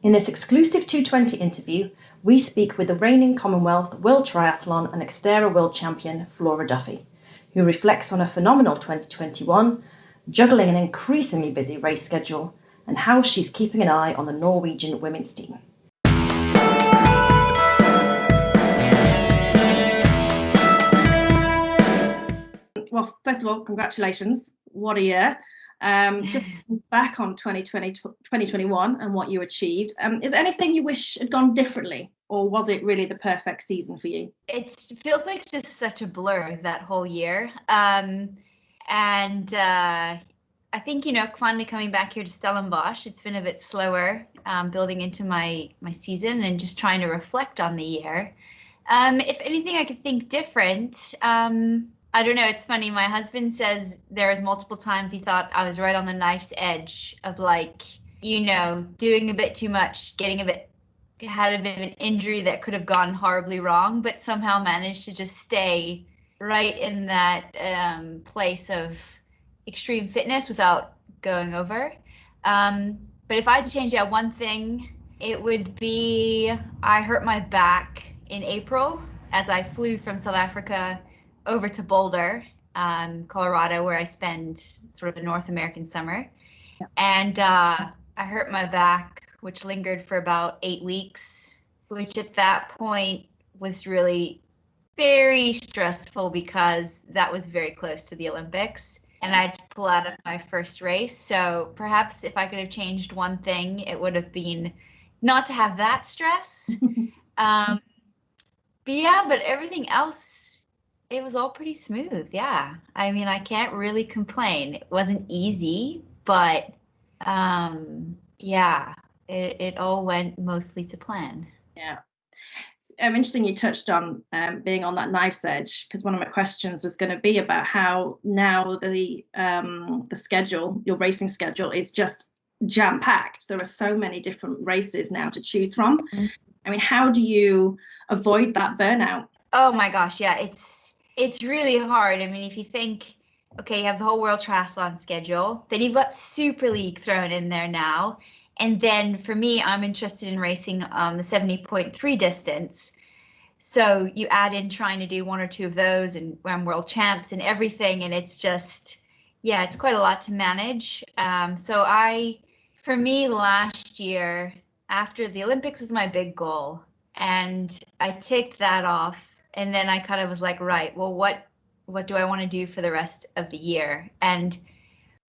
In this exclusive 220 interview, we speak with the reigning Commonwealth, World Triathlon and Xterra World Champion Flora Duffy, who reflects on a phenomenal 2021, juggling an increasingly busy race schedule, and how she's keeping an eye on the Norwegian women's team. Well, first of all, congratulations. What a year. Just back on 2020, 2021 and what you achieved. Is there anything you wish had gone differently, or was it really the perfect season for you? It feels like just such a blur, that whole year. I think, finally coming back here to Stellenbosch, it's been a bit slower, building into my season and just trying to reflect on the year. If anything, I could think different. I don't know. It's funny. My husband says there was multiple times he thought I was right on the knife's edge of doing a bit too much, had a bit of an injury that could have gone horribly wrong, but somehow managed to just stay right in that place of extreme fitness without going over. But if I had to change out one thing, it would be I hurt my back in April as I flew from South Africa over to Boulder, Colorado, where I spend sort of the North American summer. Yeah. And I hurt my back, which lingered for about 8 weeks, which at that point was really very stressful because that was very close to the Olympics and I had to pull out of my first race. So perhaps if I could have changed one thing, it would have been not to have that stress. But everything else, it was all pretty smooth. Yeah. I mean, I can't really complain. It wasn't easy, but it all went mostly to plan. Yeah. Interesting you touched on being on that knife's edge, because one of my questions was going to be about how now the schedule, your racing schedule, is just jam-packed. There are so many different races now to choose from. Mm-hmm. I mean, how do you avoid that burnout? Oh my gosh, yeah, it's really hard. I mean, if you think, okay, you have the whole World Triathlon schedule, then you've got Super League thrown in there now. And then for me, I'm interested in racing the 70.3 distance. So you add in trying to do one or two of those, and I'm world champs and everything. And it's just, yeah, it's quite a lot to manage. For me last year, after the Olympics was my big goal, and I ticked that off. And then I kind of was like, right, well, what do I want to do for the rest of the year? And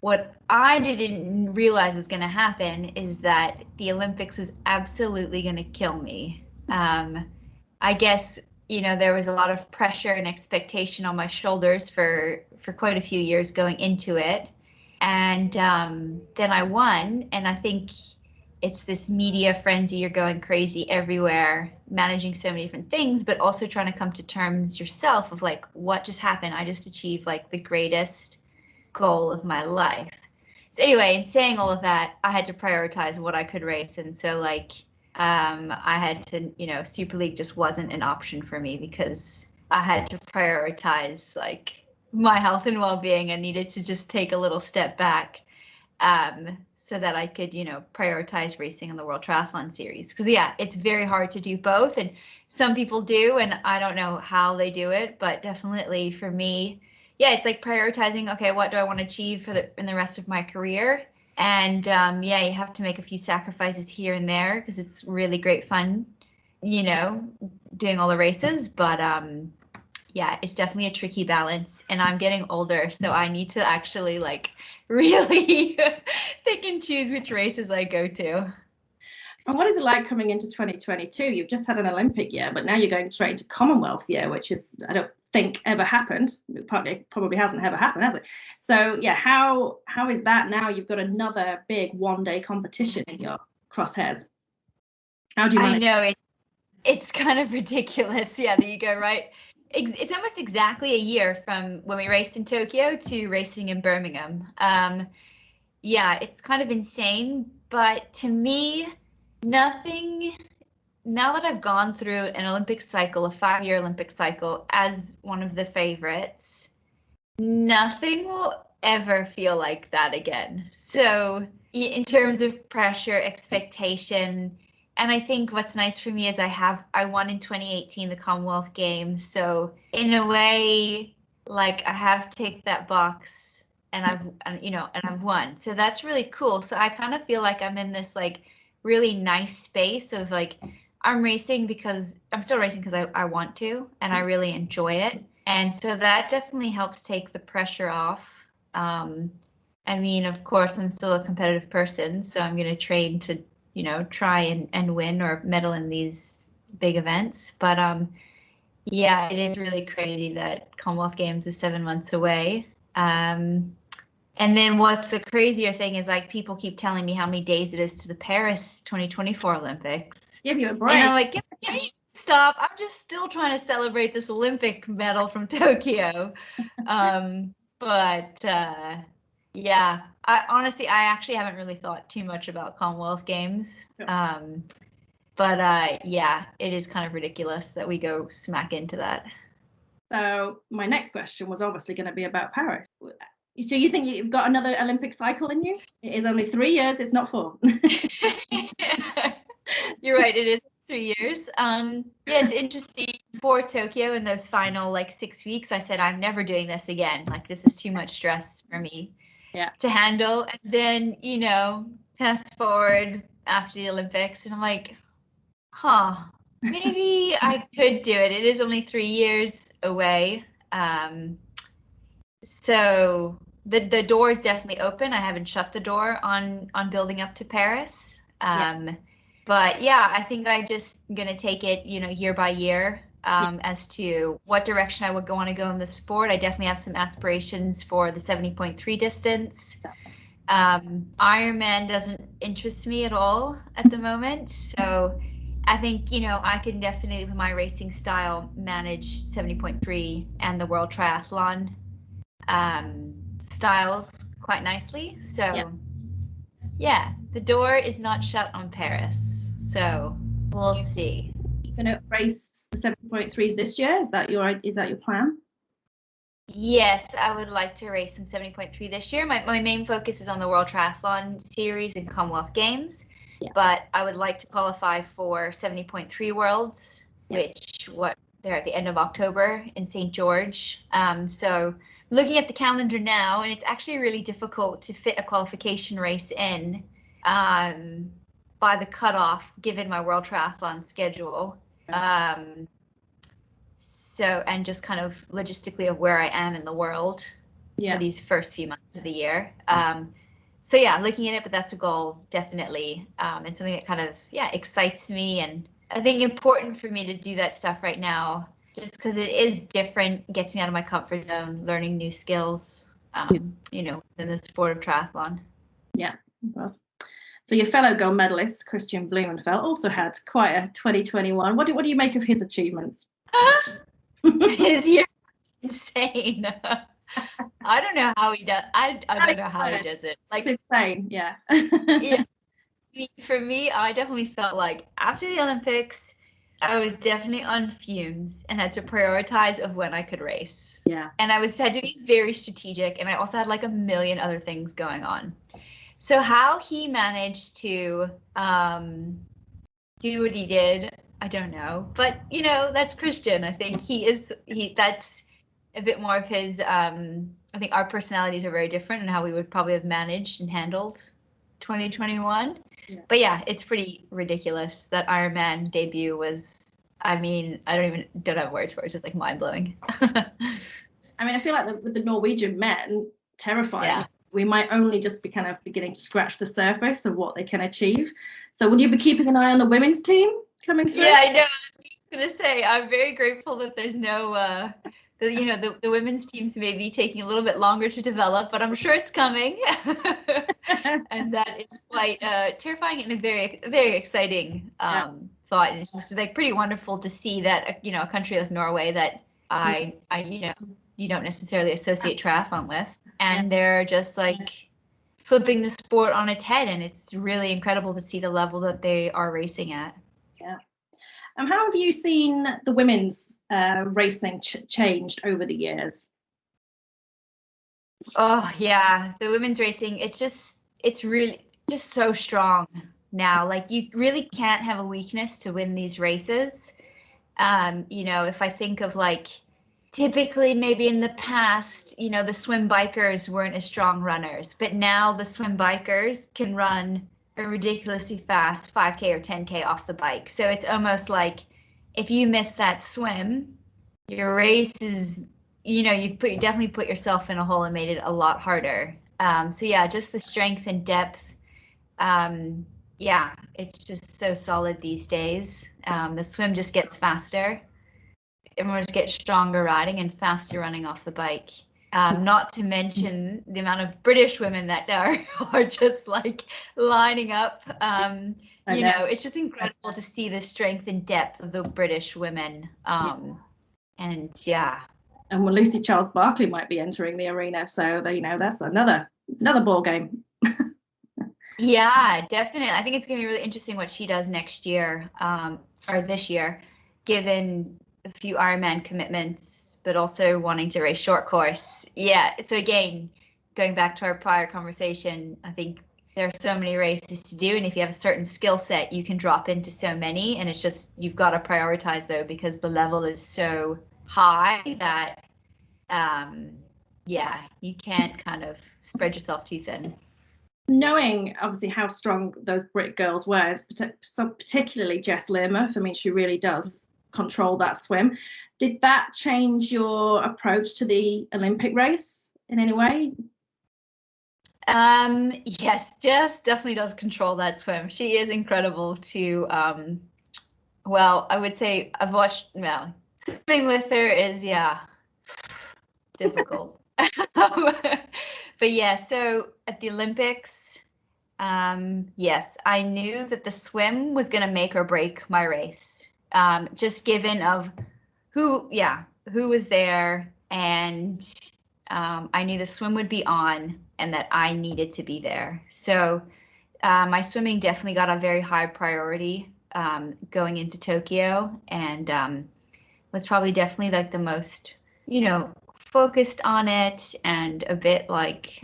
what I didn't realize was going to happen is that the Olympics was absolutely going to kill me. I guess, there was a lot of pressure and expectation on my shoulders for quite a few years going into it. And then I won. And I think it's this media frenzy. You're going crazy everywhere, managing so many different things, but also trying to come to terms yourself of like, what just happened? I just achieved like the greatest goal of my life. So anyway, in saying all of that, I had to prioritize what I could race. And so I had to, Super League just wasn't an option for me because I had to prioritize like my health and well-being. I needed to just take a little step back so that I could, prioritize racing in the World Triathlon Series. Because, yeah, it's very hard to do both. And some people do, and I don't know how they do it. But definitely for me, yeah, it's like prioritizing, okay, what do I want to achieve in the rest of my career? And, you have to make a few sacrifices here and there because it's really great fun, doing all the races. But, yeah, it's definitely a tricky balance, and I'm getting older, so I need to actually really pick and choose which races I go to. And what is it like coming into 2022? You've just had an Olympic year, but now you're going straight into Commonwealth year, which is, I don't think ever happened. It probably hasn't ever happened, has it? So yeah, how is that now? You've got another big one-day competition in your crosshairs. How do you manage? I know, it's kind of ridiculous. Yeah, there you go, right? It's almost exactly a year from when we raced in Tokyo to racing in Birmingham. Yeah, it's kind of insane, but to me, nothing, now that I've gone through an Olympic cycle, a 5-year Olympic cycle as one of the favorites, nothing will ever feel like that again. So in terms of pressure, expectation, And I think what's nice for me is I won in 2018 the Commonwealth Games. So in a way, like I have ticked that box and I've won. So that's really cool. So I kind of feel like I'm in this like really nice space of like I'm still racing because I want to and I really enjoy it. And so that definitely helps take the pressure off. I mean, of course, I'm still a competitive person, so I'm going to train to, try and win or medal in these big events. But yeah, it is really crazy that Commonwealth Games is 7 months away. And then what's the crazier thing is like people keep telling me how many days it is to the Paris 2024 Olympics. Give you a break. And I'm like, can you stop? I'm just still trying to celebrate this Olympic medal from Tokyo. But yeah, I actually haven't really thought too much about Commonwealth Games. But yeah, it is kind of ridiculous that we go smack into that. So my next question was obviously going to be about Paris. So you think you've got another Olympic cycle in you? It is only 3 years, it's not 4. You're right, it is 3 years. Yeah, it's interesting. For Tokyo in those final like 6 weeks, I said I'm never doing this again. Like this is too much stress for me to handle. And then, fast forward after the Olympics, and I'm like, maybe I could do it. It is only 3 years away. So the door is definitely open. I haven't shut the door on building up to Paris. But yeah, I think I just gonna take it, year by year, as to what direction I would want to go in the sport. I definitely have some aspirations for the 70.3 distance. Ironman doesn't interest me at all at the moment. So I think, I can definitely, with my racing style, manage 70.3 and the world triathlon styles quite nicely. So yeah, the door is not shut on Paris. So we'll see. You're going to race the 70.3s this year? Is that your plan? Yes, I would like to race some 70.3 this year. My main focus is on the World Triathlon Series and Commonwealth Games, but I would like to qualify for 70.3 Worlds, which they're at the end of October in St. George. So looking at the calendar now, and it's actually really difficult to fit a qualification race in by the cutoff given my World Triathlon schedule. So, and just kind of logistically of where I am in the world for these first few months of the year. So yeah, looking at it, but that's a goal, definitely. It's something that kind of, excites me. And I think important for me to do that stuff right now, just because it is different, gets me out of my comfort zone, learning new skills, in the sport of triathlon. Yeah, it was. So your fellow gold medalist, Christian Blumenfeld, also had quite a 2021. What do you make of his achievements? His year is insane. I don't know how he does. I don't know how he does it. Like it's insane, yeah. For me, I definitely felt like after the Olympics, I was definitely on fumes and had to prioritize of when I could race. Yeah. And I had to be very strategic, and I also had like a million other things going on. So how he managed to do what he did, I don't know. But that's Christian. I think that's a bit more of his I think our personalities are very different and how we would probably have managed and handled 2021. But yeah, it's pretty ridiculous. That Ironman debut was, I mean, don't have words for it. It's just like mind-blowing. I mean, I feel like with the Norwegian men, terrifying. We might only just be kind of beginning to scratch the surface of what they can achieve. So would you be keeping an eye on the women's team coming through? Yeah, I know. I was just going to say, I'm very grateful that there's no, the women's teams may be taking a little bit longer to develop, but I'm sure it's coming. And that is quite terrifying and a very, very exciting thought. And it's just like pretty wonderful to see that, a country like Norway that you don't necessarily associate triathlon with. And they're just like flipping the sport on its head. And it's really incredible to see the level that they are racing at. Yeah. How have you seen the women's racing changed over the years? Oh, yeah. The women's racing, it's really just so strong now. Like, you really can't have a weakness to win these races. You know, if I think of like, typically maybe in the past, you know, the swim bikers weren't as strong runners, but now the swim bikers can run a ridiculously fast 5K or 10K off the bike. So it's almost like if you miss that swim, your race is, you know, you've definitely put yourself in a hole and made it a lot harder. So yeah, just the strength and depth. Yeah, it's just so solid these days. The swim just gets faster. Everyone just gets stronger riding and faster running off the bike. Not to mention the amount of British women that are just like lining up. You know, it's just incredible to see the strength and depth of the British women. And yeah. And well, Lucy Charles Barkley might be entering the arena, so you know, that's another ball game. Yeah, definitely. I think it's going to be really interesting what she does next year, or this year, given a few Ironman commitments, but also wanting to race short course. Yeah. So again, going back to our prior conversation, I think there are so many races to do, and if you have a certain skill set, you can drop into so many, and it's just, you've got to prioritize though, because the level is so high that, yeah, you can't kind of spread yourself too thin. Knowing obviously how strong those Brit girls were, particularly Jess Learmonth, I mean, she really does control that swim. Did that change your approach to the Olympic race in any way? Yes, Jess definitely does control that swim. She is incredible to, well, I would say I've watched, well, swimming with her is, yeah, difficult. But yeah, so at the Olympics, yes, I knew that the swim was going to make or break my race. Just given of who was there, and I knew the swim would be on and that I needed to be there. So my swimming definitely got a very high priority going into Tokyo, and was probably definitely like the most, you know, focused on it, and a bit like,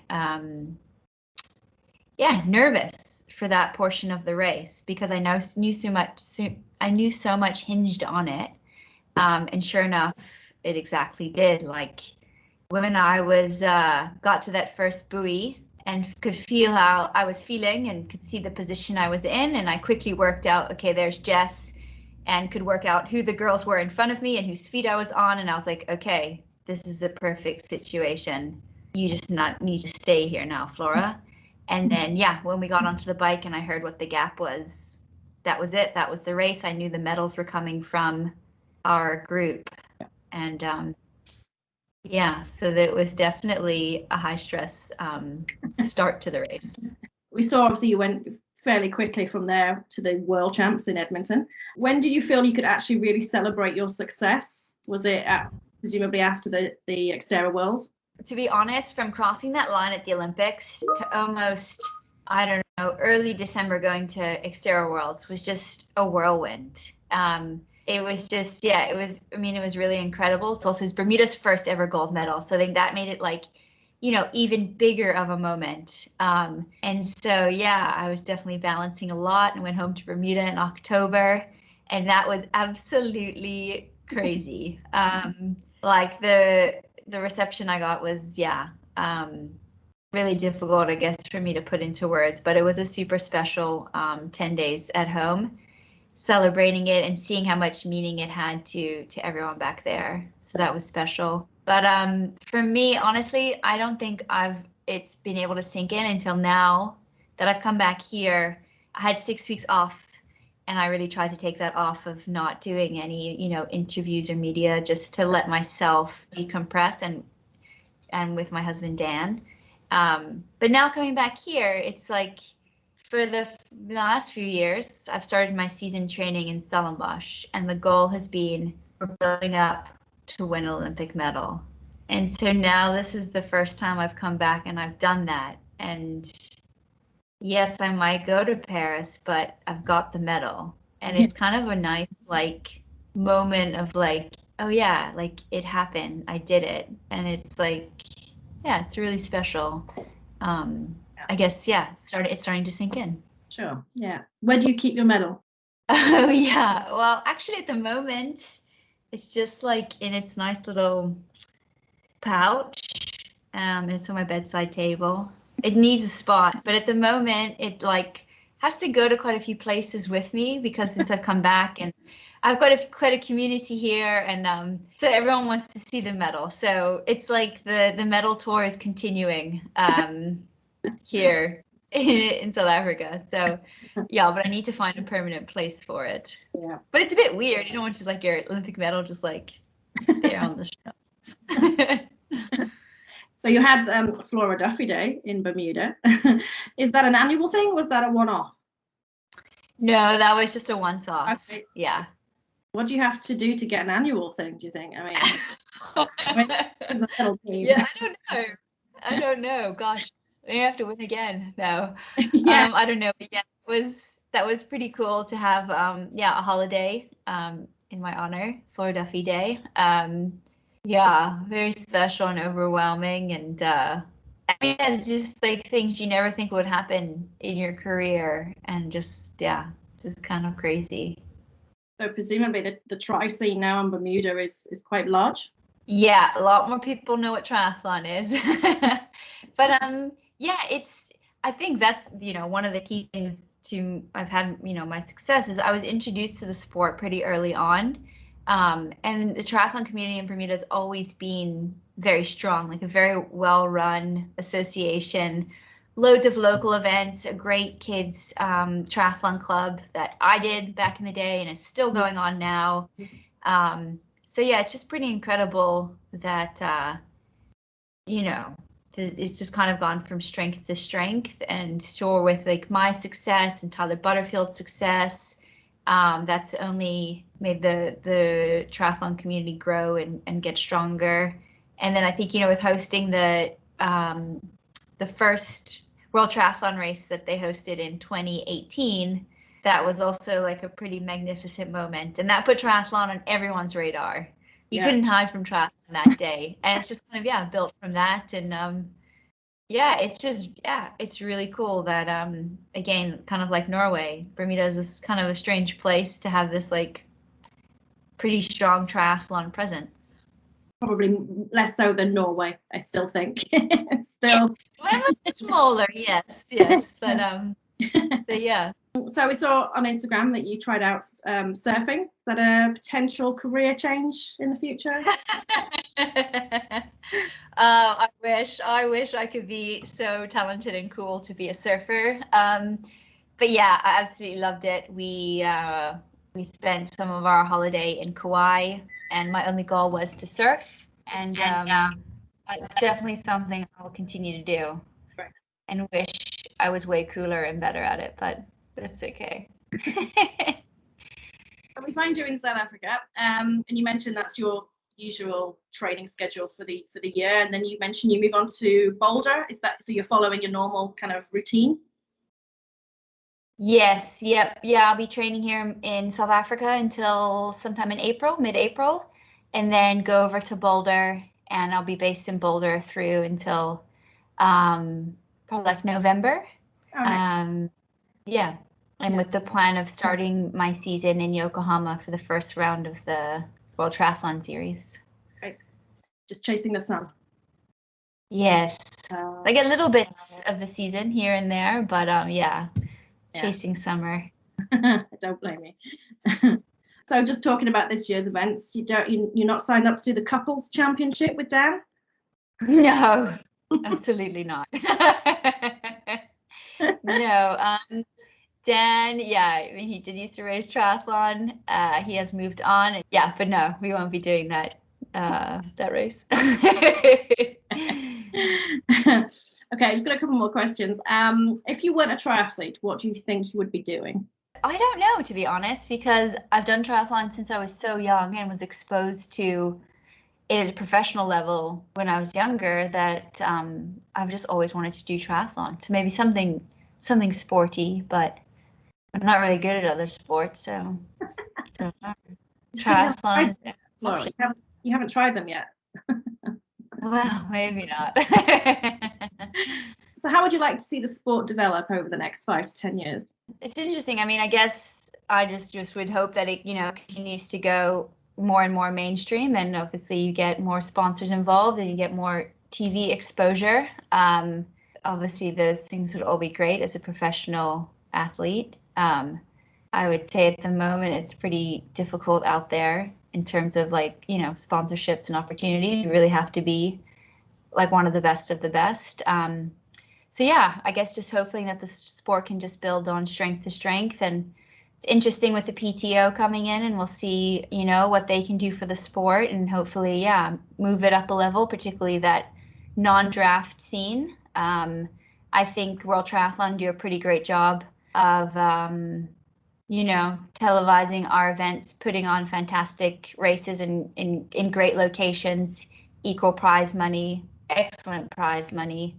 yeah, nervous for that portion of the race, because I knew so much hinged on it. And sure enough, it exactly did. Like, when I was got to that first buoy and could feel how I was feeling and could see the position I was in, and I quickly worked out, okay, there's Jess, and could work out who the girls were in front of me and whose feet I was on, and I was like, okay, this is a perfect situation. You just not need to stay here now, Flora. And then, yeah, when we got onto the bike and I heard what the gap was, that was it. That was the race. I knew the medals were coming from our group. And yeah, so that was definitely a high stress start to the race. We saw obviously you went fairly quickly from there to the world champs in Edmonton. When did you feel you could actually really celebrate your success? Was it presumably after the Xterra Worlds? To be honest, from crossing that line at the Olympics to almost, I don't know, early December going to Xterra Worlds was just a whirlwind. It was just, yeah, it was, I mean, it was really incredible. It's also Bermuda's first ever gold medal. So I think that made it like, you know, even bigger of a moment. And so, yeah, I was definitely balancing a lot and went home to Bermuda in October. And that was absolutely crazy. Like the reception I got was, yeah, really difficult, I guess, for me to put into words, but it was a super special 10 days at home, celebrating it and seeing how much meaning it had to everyone back there. So that was special. But for me, honestly, I don't think it's been able to sink in until now that I've come back here. I had 6 weeks off, and I really tried to take that off of not doing any, you know, interviews or media, just to let myself decompress, and with my husband Dan. But now coming back here, it's like, for the last few years, I've started my season training in Stellenbosch, and the goal has been, we're building up to win an Olympic medal. And so now this is the first time I've come back and I've done that. And yes, I might go to Paris, but I've got the medal. And it's kind of a nice, like, moment of like, oh yeah, like, it happened. I did it. And it's like, yeah, it's really special. I guess, yeah, it's starting to sink in. Sure. Yeah. Where do you keep your medal? Oh yeah. Well, actually at the moment, it's just like in its nice little pouch. It's on my bedside table. It needs a spot, but at the moment it like has to go to quite a few places with me because since I've come back and I've got quite a community here, and so everyone wants to see the medal. So it's like the medal tour is continuing here in South Africa. So yeah, but I need to find a permanent place for it. Yeah. But it's a bit weird. You don't want to like your Olympic medal just like there on the shelf. So you had Flora Duffy Day in Bermuda. Is that an annual thing? Or was that a one-off? No, that was just a once-off. Okay. Yeah. What do you have to do to get an annual thing, do you think? I mean it's a little team. Yeah, I don't know. I don't know. Gosh, we have to win again. No. Yeah. I don't know. But yeah, that was pretty cool to have yeah, a holiday in my honor, Flora Duffy Day. Yeah, very special and overwhelming, and I mean, it's just like things you never think would happen in your career, and just yeah, just kind of crazy. So presumably the tri scene now in Bermuda is quite large. Yeah, a lot more people know what triathlon is. But yeah, I think that's, one of the key things to I've had, my success is I was introduced to the sport pretty early on. And the triathlon community in Bermuda has always been very strong, like a very well-run association, loads of local events, a great kids triathlon club that I did back in the day and is still going on now. So yeah, it's just pretty incredible that it's just kind of gone from strength to strength. And sure, with like my success and Tyler Butterfield's success, that's only made the triathlon community grow and get stronger. And then I think with hosting the first World Triathlon race that they hosted in 2018. That was also like a pretty magnificent moment, and that put triathlon on everyone's radar. You couldn't hide from triathlon that day, and it's just kind of built from that. And yeah, it's really cool that again, kind of like Norway, Bermuda is this kind of a strange place to have this like pretty strong triathlon presence. Probably less so than Norway, I still think. Still much smaller, yes, but yeah. So we saw on Instagram that you tried out surfing. Is that a potential career change in the future? I wish I could be so talented and cool to be a surfer. But yeah, I absolutely loved it. We spent some of our holiday in Kauai, and my only goal was to surf. And it's definitely something I'll continue to do. Right. And wish I was way cooler and better at it, but that's okay. We find you in South Africa, and you mentioned that's your usual training schedule for the year, and then you mentioned you move on to Boulder. Is that so? You're following your normal kind of routine? Yes, yep, yeah. I'll be training here in South Africa until sometime in mid-April, and then go over to Boulder, and I'll be based in Boulder through until probably like November. Oh, nice. Yeah. And with the plan of starting my season in Yokohama for the first round of the World Triathlon Series. Right. Just chasing the sun. Yes. Like a little bits of the season here and there, but yeah, chasing summer. I don't blame you. So just talking about this year's events, you're not signed up to do the couples championship with Dan? No, absolutely not. No, Dan, yeah, I mean, he did used to race triathlon. He has moved on. And, yeah, but no, we won't be doing that race. Okay, just got a couple more questions. If you weren't a triathlete, what do you think you would be doing? I don't know, to be honest, because I've done triathlon since I was so young and was exposed to it at a professional level when I was younger that I've just always wanted to do triathlon. So maybe something sporty, but I'm not really good at other sports, so triathlon is an option. You haven't tried them yet. Well, maybe not. So how would you like to see the sport develop over the next 5 to 10 years? It's interesting. I mean, I guess I just would hope that it, continues to go more and more mainstream, and obviously you get more sponsors involved and you get more TV exposure. Obviously those things would all be great as a professional athlete. I would say at the moment it's pretty difficult out there in terms of like, sponsorships and opportunities. You really have to be like one of the best of the best. So yeah, I guess just hoping that the sport can just build on strength to strength. And it's interesting with the PTO coming in, and we'll see, what they can do for the sport, and hopefully, yeah, move it up a level, particularly that non-draft scene. I think World Triathlon do a pretty great job of, televising our events, putting on fantastic races in great locations, equal prize money, excellent prize money.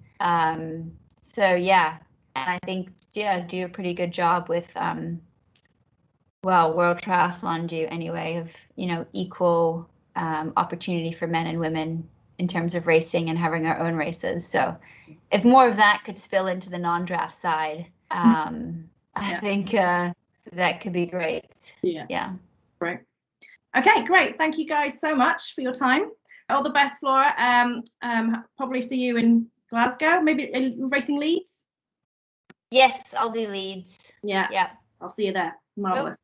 So yeah, and I think, yeah, do a pretty good job with, World Triathlon do anyway, of, equal opportunity for men and women in terms of racing and having our own races. So if more of that could spill into the non-draft side, I think that could be great. Yeah. Great. Okay, great. Thank you guys so much for your time. All the best, Flora. Probably see you in Glasgow, maybe racing Leeds. Yes, I'll do Leeds. Yeah. Yeah. I'll see you there. Marvelous.